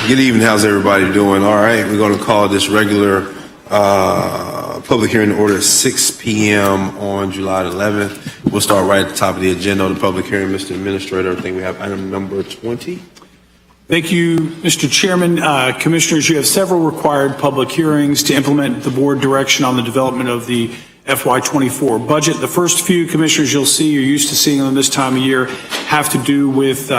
Good evening. How's everybody doing? All right. We're going to call this regular public hearing to order at 6 p.m. on July 11th. We'll start right at the top of the agenda on the public hearing. Mr. Administrator, I think we have item number 20. Thank you, Mr. Chairman. Commissioners, you have several required public hearings to implement the board direction on the development of the FY24 budget. The first few, Commissioners, you'll see, you're used to seeing them this time of year, have to do with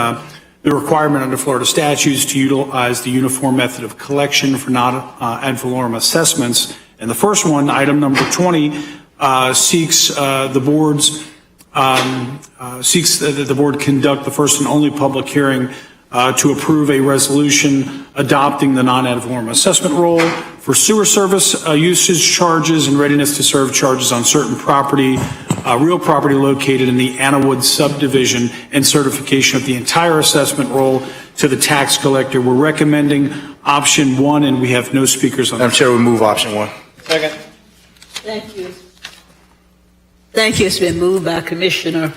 the requirement under Florida statutes to utilize the uniform method of collection for ad valorem assessments. And the first one, item number 20, seeks the board conduct the first and only public hearing to approve a resolution adopting the non-ad valorem assessment role for sewer service usage charges and readiness to serve charges on certain property, real property located in the Annawood subdivision, and certification of the entire assessment roll to the tax collector. We're recommending option 1, and we have no speakers on that. Madam Chair, we move option 1. Second. Thank you. Thank you. It's been moved by Commissioner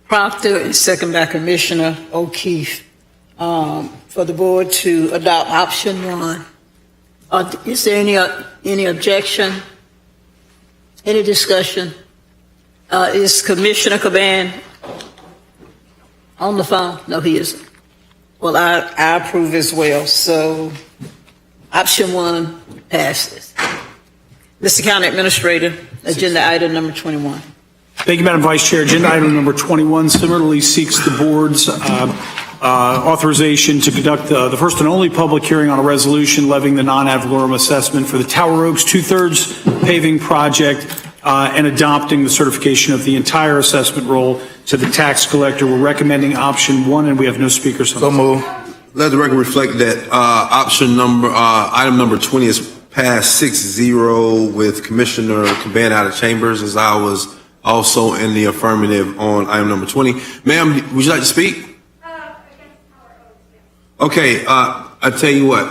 Proctor and second by Commissioner O'Keefe for the board to adopt option 1. Is there any objection? Any discussion? Is Commissioner Caban on the phone? No, he isn't. Well, I approve as well. So option 1 passes. Mr. County Administrator, agenda item number 21. Thank you, Madam Vice Chair. Agenda item number 21 similarly seeks the board's authorization to conduct the first and only public hearing on a resolution levying the non-ad valorem assessment for the Tower Oaks 2/3 paving project and adopting the certification of the entire assessment roll to the tax collector. We're recommending option 1, and we have no speakers on So move. Let the record reflect that item number 20 is passed 6-0 with Commissioner Caban out of chambers, as I was also in the affirmative on item number 20. Ma'am, would you like to speak? Okay, I tell you what,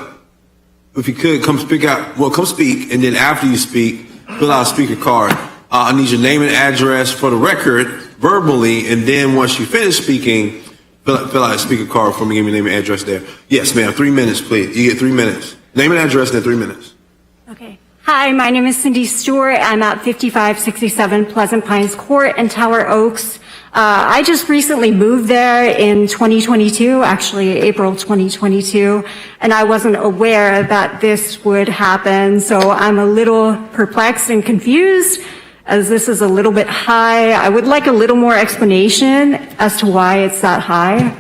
if you could come speak out, well, come speak, and then after you speak, fill out a speaker card. I need your name and address for the record, verbally, and then once you finish speaking, fill out a speaker card for me, give me your name and address there. Yes, ma'am, 3 minutes, please. You get 3 minutes. Name and address, then 3 minutes. Okay. Hi, my name is Cindy Stewart. I'm at 5567 Pleasant Pines Court in Tower Oaks. I just recently moved there in 2022, actually April 2022, and I wasn't aware that this would happen. So I'm a little perplexed and confused, as this is a little bit high. I would like a little more explanation as to why it's that high.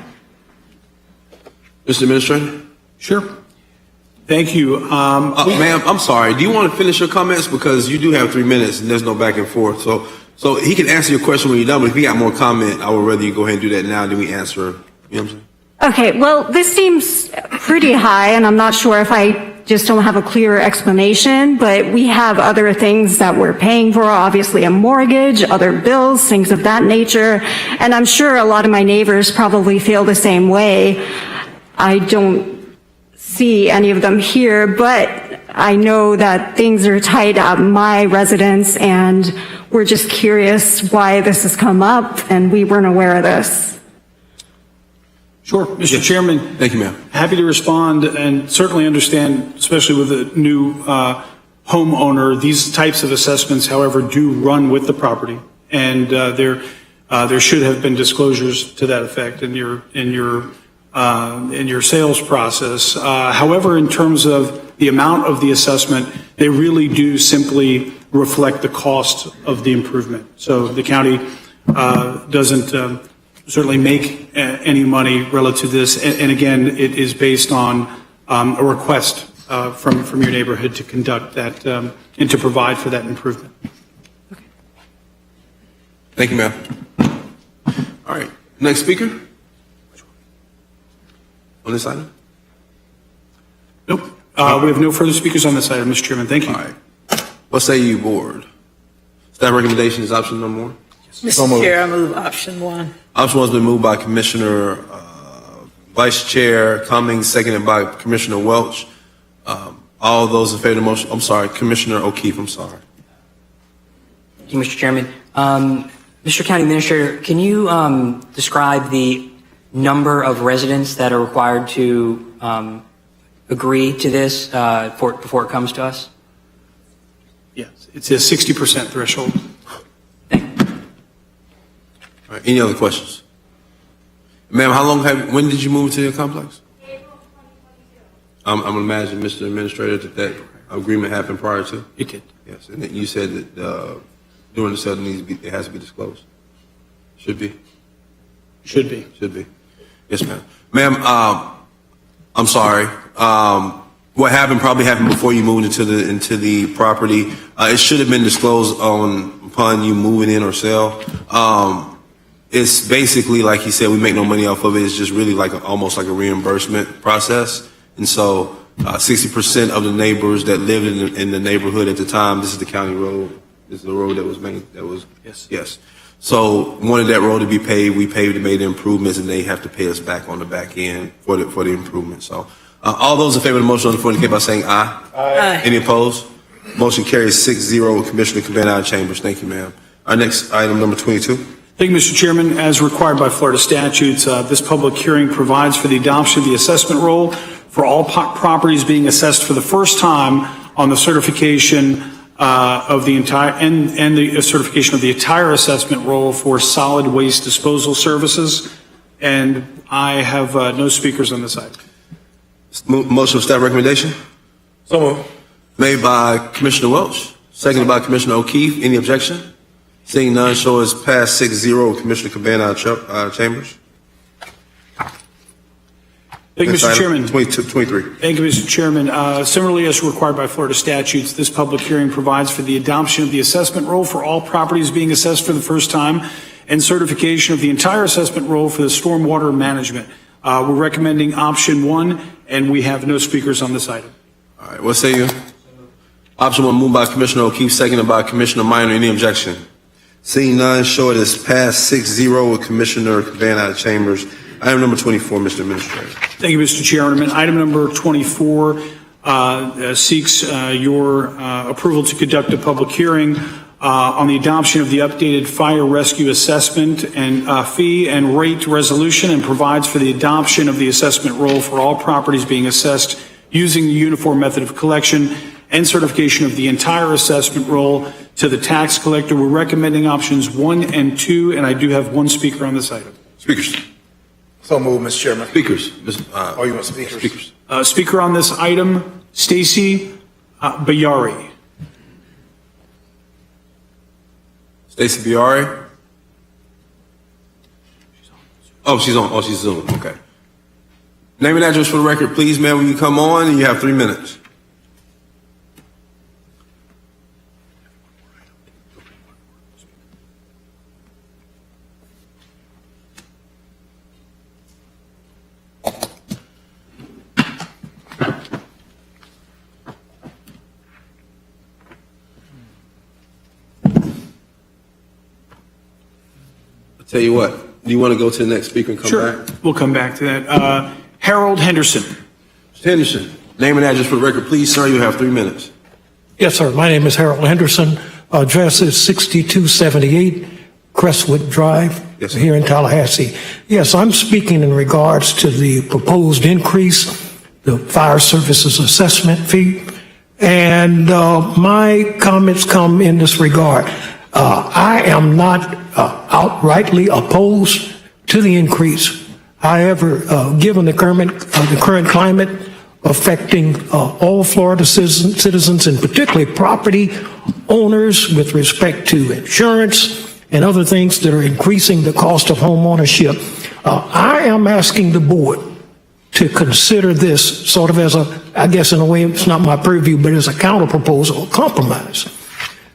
Mr. Administrator? Sure. Thank you. Ma'am, I'm sorry. Do you want to finish your comments? Because you do have 3 minutes and there's no back and forth. So he can answer your question when you're done, but if you got more comment, I would rather you go ahead and do that now than we answer. You know what I'm saying? Okay, well, this seems pretty high, and I'm not sure if I just don't have a clear explanation, but we have other things that we're paying for, obviously a mortgage, other bills, things of that nature, and I'm sure a lot of my neighbors probably feel the same way. I don't see any of them here, but I know that things are tight at my residence, and we're just curious why this has come up, and we weren't aware of this. Sure, Mr. Yes. Chairman. Thank you, ma'am. Happy to respond, and certainly understand, especially with a new homeowner, these types of assessments, however, do run with the property, and there should have been disclosures to that effect in your sales process. However, in terms of the amount of the assessment, they really do simply reflect the cost of the improvement. So the county doesn't certainly make any money relative to this. And again, it is based on a request from your neighborhood to conduct that and to provide for that improvement. Okay. Thank you, ma'am. All right. Next speaker? On this item? Nope. We have no further speakers on this item, Mr. Chairman. Thank you. All right. What say you, board? Staff recommendation is option number 1? Mr. Chair, I move option 1. Option 1 has been moved by Commissioner Vice Chair Cummings, seconded by Commissioner Welch. All those in favor of the motion, I'm sorry, Commissioner O'Keefe, I'm sorry. Thank you, Mr. Chairman. Mr. County Administrator, can you describe the number of residents that are required to agree to this before it comes to us? Yes, it's a 60% threshold. All right, any other questions? Ma'am, when did you move to your complex? April 2022. I'm gonna imagine, Mr. Administrator, that agreement happened prior to? It did. Yes, and then you said that during the sale it has to be disclosed. Should be? Should be. Should be. Yes, ma'am. Ma'am, I'm sorry. What probably happened before you moved into the property. It should have been disclosed upon you moving in or sale. It's basically, like he said, we make no money off of it. It's just really almost like a reimbursement process. And so 60% of the neighbors that lived in the neighborhood at the time, this is the county road. This is the road that was made. Yes. So wanted that road to be paved. We paved and made the improvements, and they have to pay us back on the back end for the improvement. So all those in favor of the motion on the floor indicate by saying aye. Aye. Any opposed? Motion carries 6-0 with Commissioner Cabana Chambers. Thank you, ma'am. Our next item, number 22. Thank you, Mr. Chairman. As required by Florida statutes, this public hearing provides for the adoption of the assessment roll for all properties being assessed for the first time on the certification of the entire and the certification of the entire assessment roll for solid waste disposal services. And I have no speakers on this item. Motion of staff recommendation? So moved. Made by Commissioner Welch, seconded by Commissioner O'Keefe. Any objection? Seeing none, show is passed 6-0 with Commissioner Cabana Chambers. Thank you, Next Mr. item, Chairman. 23. Thank you, Mr. Chairman. Similarly, as required by Florida statutes, this public hearing provides for the adoption of the assessment roll for all properties being assessed for the first time and certification of the entire assessment roll for the stormwater management. We're recommending option 1, and we have no speakers on this item. All right, what say you? Option 1 moved by Commissioner O'Keefe, seconded by Commissioner Minor. Any objection? Seeing none, show it is passed 6-0 with Commissioner Cabana Chambers. Item number 24, Mr. Administrator. Thank you, Mr. Chairman. Item number 24 seeks your approval to conduct a public hearing on the adoption of the updated fire rescue assessment and fee and rate resolution, and provides for the adoption of the assessment roll for all properties being assessed using the uniform method of collection and certification of the entire assessment roll to the tax collector. We're recommending options 1 and 2, and I do have one speaker on this item. Speakers. So moved, Mr. Chairman. Speakers. Oh, you want speakers? Speakers. Speaker on this item, Stacy Bayari. Stacey Biari. Oh, she's on. Oh, she's Zoom. Okay. Name and address for the record, please, ma'am, when you come on, and you have 3 minutes. Tell you what, do you want to go to the next speaker and come back? We'll come back to that. Harold Henderson. Mr. Henderson, name and address for the record, please, sir. You have 3 minutes. Yes, sir. My name is Harold Henderson. Address is 6278 Crestwood Drive, Yes, sir. here in Tallahassee. Yes, I'm speaking in regards to the proposed increase, the fire services assessment fee, and my comments come in this regard. I am not outrightly opposed to the increase. However, given the current climate affecting all Florida citizens, and particularly property owners with respect to insurance and other things that are increasing the cost of home ownership, I am asking the board to consider this sort of as I guess in a way it's not my purview, but as a counter proposal, a compromise,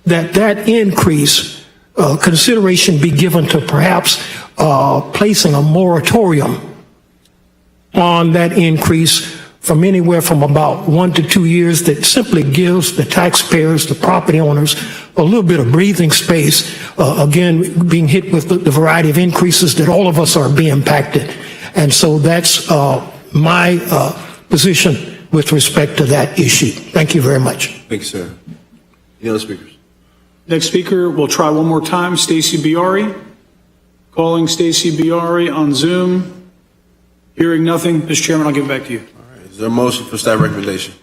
that increase consideration be given to perhaps placing a moratorium on that increase from anywhere from about 1 to 2 years, that simply gives the taxpayers, the property owners, a little bit of breathing space, again, being hit with the variety of increases that all of us are being impacted. And so that's my position with respect to that issue. Thank you very much. Thank you, sir. Any other speakers? Next speaker, we'll try one more time, Stacy Biari. Calling Stacy Biari on Zoom. Hearing nothing, Mr. Chairman, I'll give it back to you. All right. Is there a motion for staff recommendation?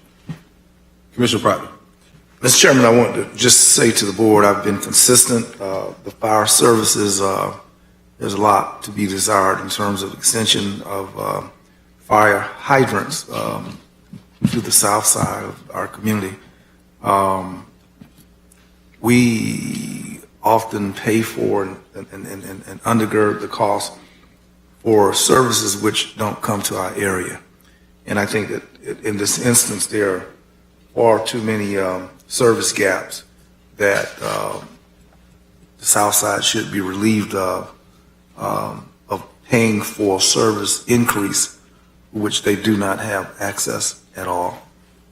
Commissioner Proctor. Mr. Chairman, I want to just say to the board, I've been consistent. The fire services, there's a lot to be desired in terms of extension of fire hydrants to the south side of our community. We often pay for and undergird the cost for services which don't come to our area. And I think that in this instance, there are far too many service gaps that the south side should be relieved of paying for service increase, which they do not have access at all.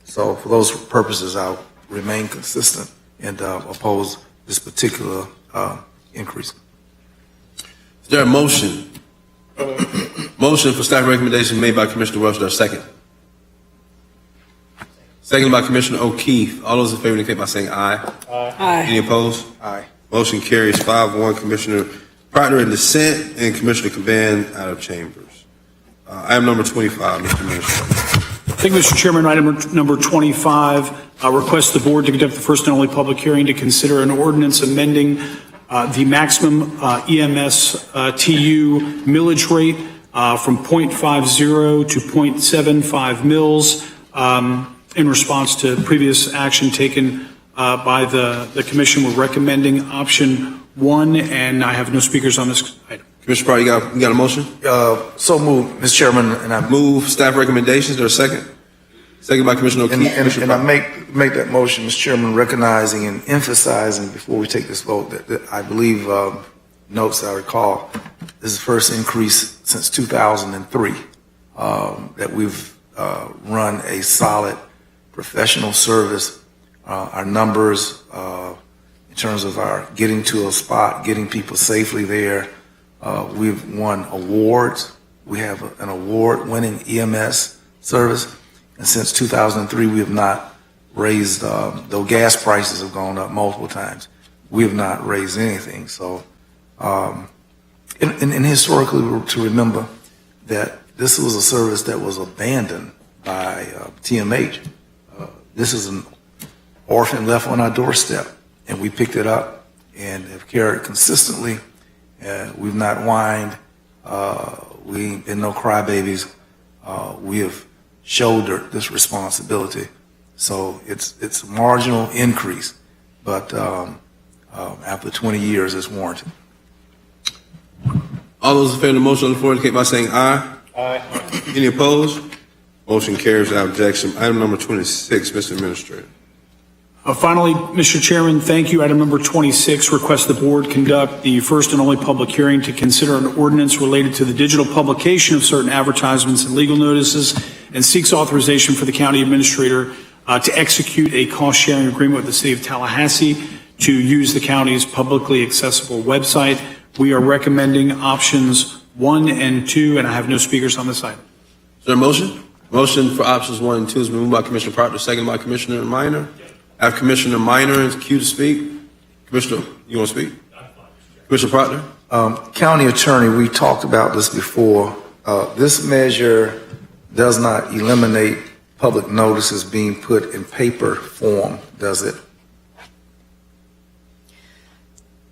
So for those purposes, I'll remain consistent and oppose this particular increase. Is there a motion? Motion for staff recommendation made by Commissioner Welch. There a second? Second by Commissioner O'Keefe. All those in favor indicate by saying aye. Aye. Any opposed? Aye. Motion carries 5-1. Commissioner Proctor in dissent and Commissioner Caban out of chambers. Item number 25, Mr. Administrator. Thank you, Mr. Chairman. Item number 25, request the board to conduct the first and only public hearing to consider an ordinance amending the maximum EMS TU millage rate from 0.50 to 0.75 mils in response to previous action taken by the commission. We're recommending option 1, and I have no speakers on this item. Commissioner Proctor, you got a motion? So moved, Mr. Chairman, and I Move staff recommendations. There a second? Second by Commissioner O'Keefe. and I make that motion, Mr. Chairman, recognizing and emphasizing before we take this vote that I believe notes I recall this is the first increase since 2003 that we've run a solid professional service. Our numbers in terms of our getting to a spot, getting people safely there. We've won awards. We have an award-winning EMS service. And since 2003, we have not raised, though gas prices have gone up multiple times, we have not raised anything. So, and historically, to remember that this was a service that was abandoned by TMH. This is an orphan left on our doorstep, and we picked it up and have carried it consistently. We've not whined. We ain't been no crybabies. We have shouldered this responsibility. So it's a marginal increase, but after 20 years, it's warranted. All those in favor of the motion on the floor indicate by saying aye. Aye. Any opposed? Motion carries without objection. Item number 26, Mr. Administrator. Finally, Mr. Chairman, thank you. Item number 26, request the board conduct the first and only public hearing to consider an ordinance related to the digital publication of certain advertisements and legal notices, and seeks authorization for the county administrator to execute a cost-sharing agreement with the city of Tallahassee to use the county's publicly accessible website. We are recommending options 1 and 2, and I have no speakers on this item. Is there a motion? Motion for options 1 and 2 is moved by Commissioner Proctor, second by Commissioner Minor. I have Commissioner Minor is queued to speak. Commissioner, you want to speak? Commissioner Proctor? County Attorney, we talked about this before. This measure does not eliminate public notices being put in paper form, does it?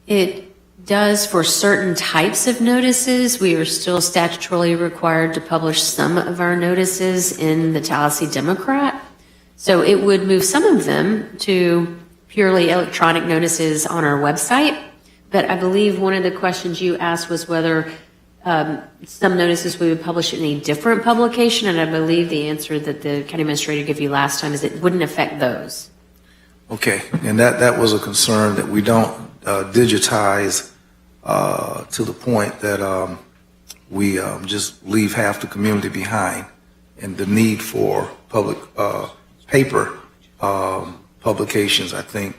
It does for certain types of notices. We are still statutorily required to publish some of our notices in the Tallahassee Democrat. So it would move some of them to purely electronic notices on our website. But I believe one of the questions you asked was whether some notices we would publish in a different publication. And I believe the answer that the county administrator gave you last time is it wouldn't affect those. Okay, and that was a concern that we don't digitize to the point that we just leave half the community behind, and the need for public paper publications, I think,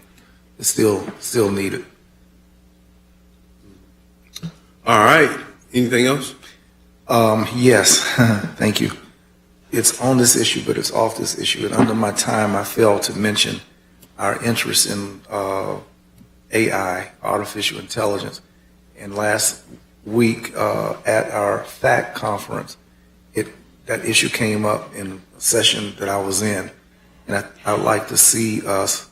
is still needed. All right. Anything else? Yes, thank you. It's on this issue, but it's off this issue. And under my time, I failed to mention our interest in AI, artificial intelligence. And last week at our FACT conference, it that issue came up in a session that I was in, and I'd like to see us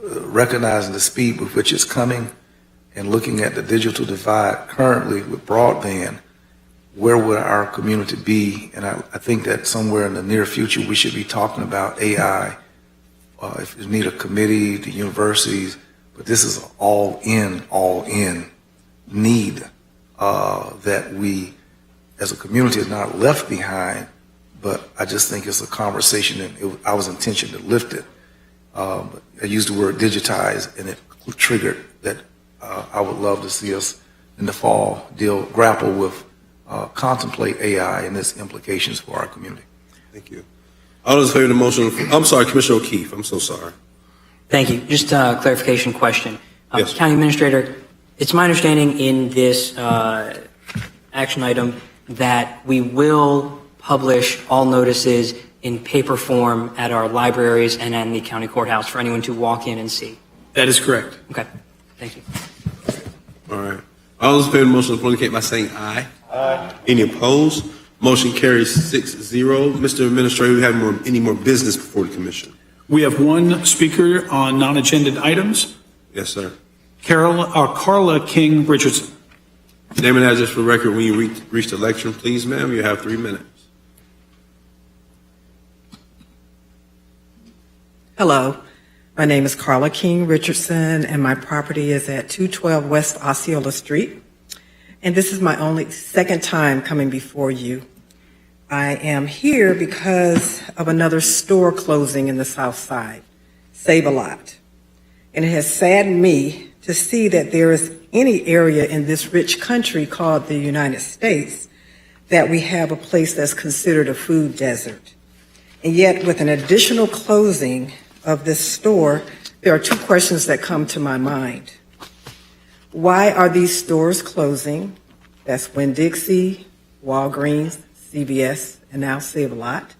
recognizing the speed with which it's coming and looking at the digital divide currently with broadband. Where would our community be? And I think that somewhere in the near future, we should be talking about AI. If you need a committee, the universities, but this is all in need that we, as a community, is not left behind. But I just think it's a conversation, and I was intentioned to lift it. I used the word digitize, and it triggered that I would love to see us in the fall grapple with, contemplate AI and its implications for our community. Thank you. All those in favor of the motion, I'm sorry, Commissioner O'Keefe, I'm so sorry. Thank you. Just a clarification question. Yes. County Administrator, it's my understanding in this action item that we will publish all notices in paper form at our libraries and in the county courthouse for anyone to walk in and see. That is correct. Okay. Thank you. All right. All those in favor of the motion will indicate by saying aye. Aye. Any opposed? Motion carries 6-0. Mr. Administrator, do we have any more business before the commission? We have one speaker on non-agenda items, Yes, sir. Carla King Richardson. Name and address for the record when you reach the lectern, please, ma'am. You have 3 minutes. Hello, my name is Carla King Richardson, and my property is at 212 West Osceola Street. And this is my only second time coming before you. I am here because of another store closing in the South Side, Save-A-Lot. And it has saddened me to see that there is any area in this rich country called the United States that we have a place that's considered a food desert. And yet, with an additional closing of this store, there are 2 questions that come to my mind. Why are these stores closing? That's Winn-Dixie, Walgreens, CVS, and now Save-A-Lot.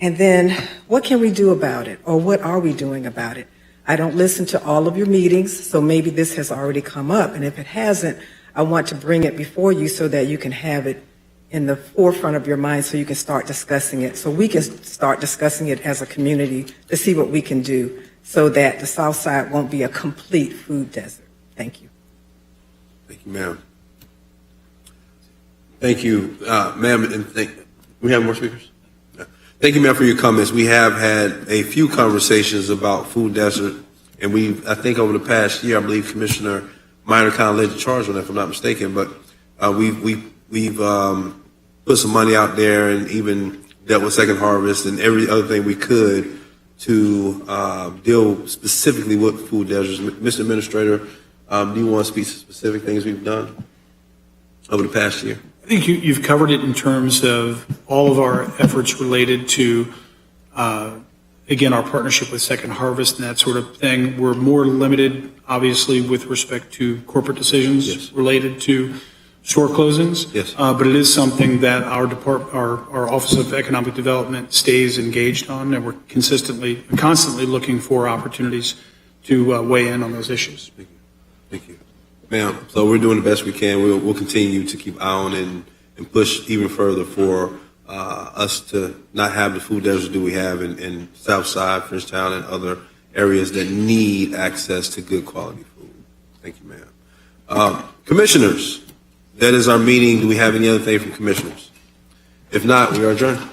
And then, what can we do about it? Or what are we doing about it? I don't listen to all of your meetings, so maybe this has already come up. And if it hasn't, I want to bring it before you so that you can have it in the forefront of your mind so you can start discussing it. So we can start discussing it as a community to see what we can do so that the South Side won't be a complete food desert. Thank you. Thank you, ma'am. Thank you, ma'am. And we have more speakers? No. Thank you, ma'am, for your comments. We have had a few conversations about food desert, and I think over the past year, I believe Commissioner Minor kind of led the charge on that, if I'm not mistaken, but we've put some money out there and even dealt with Second Harvest and every other thing we could to deal specifically with food deserts. Mr. Administrator, do you want to speak to specific things we've done over the past year? I think you've covered it in terms of all of our efforts related to, again, our partnership with Second Harvest and that sort of thing. We're more limited, obviously, with respect to corporate decisions Yes. related to store closings. Yes. But it is something that our Office of Economic Development stays engaged on, and we're constantly looking for opportunities to weigh in on those issues. Thank you. Ma'am, so we're doing the best we can. We'll continue to keep eye on and push even further for us to not have the food desert that we have in Southside, Frenchtown, and other areas that need access to good quality food. Thank you, ma'am. Commissioners, that is our meeting. Do we have any other thing from commissioners? If not, we are adjourned.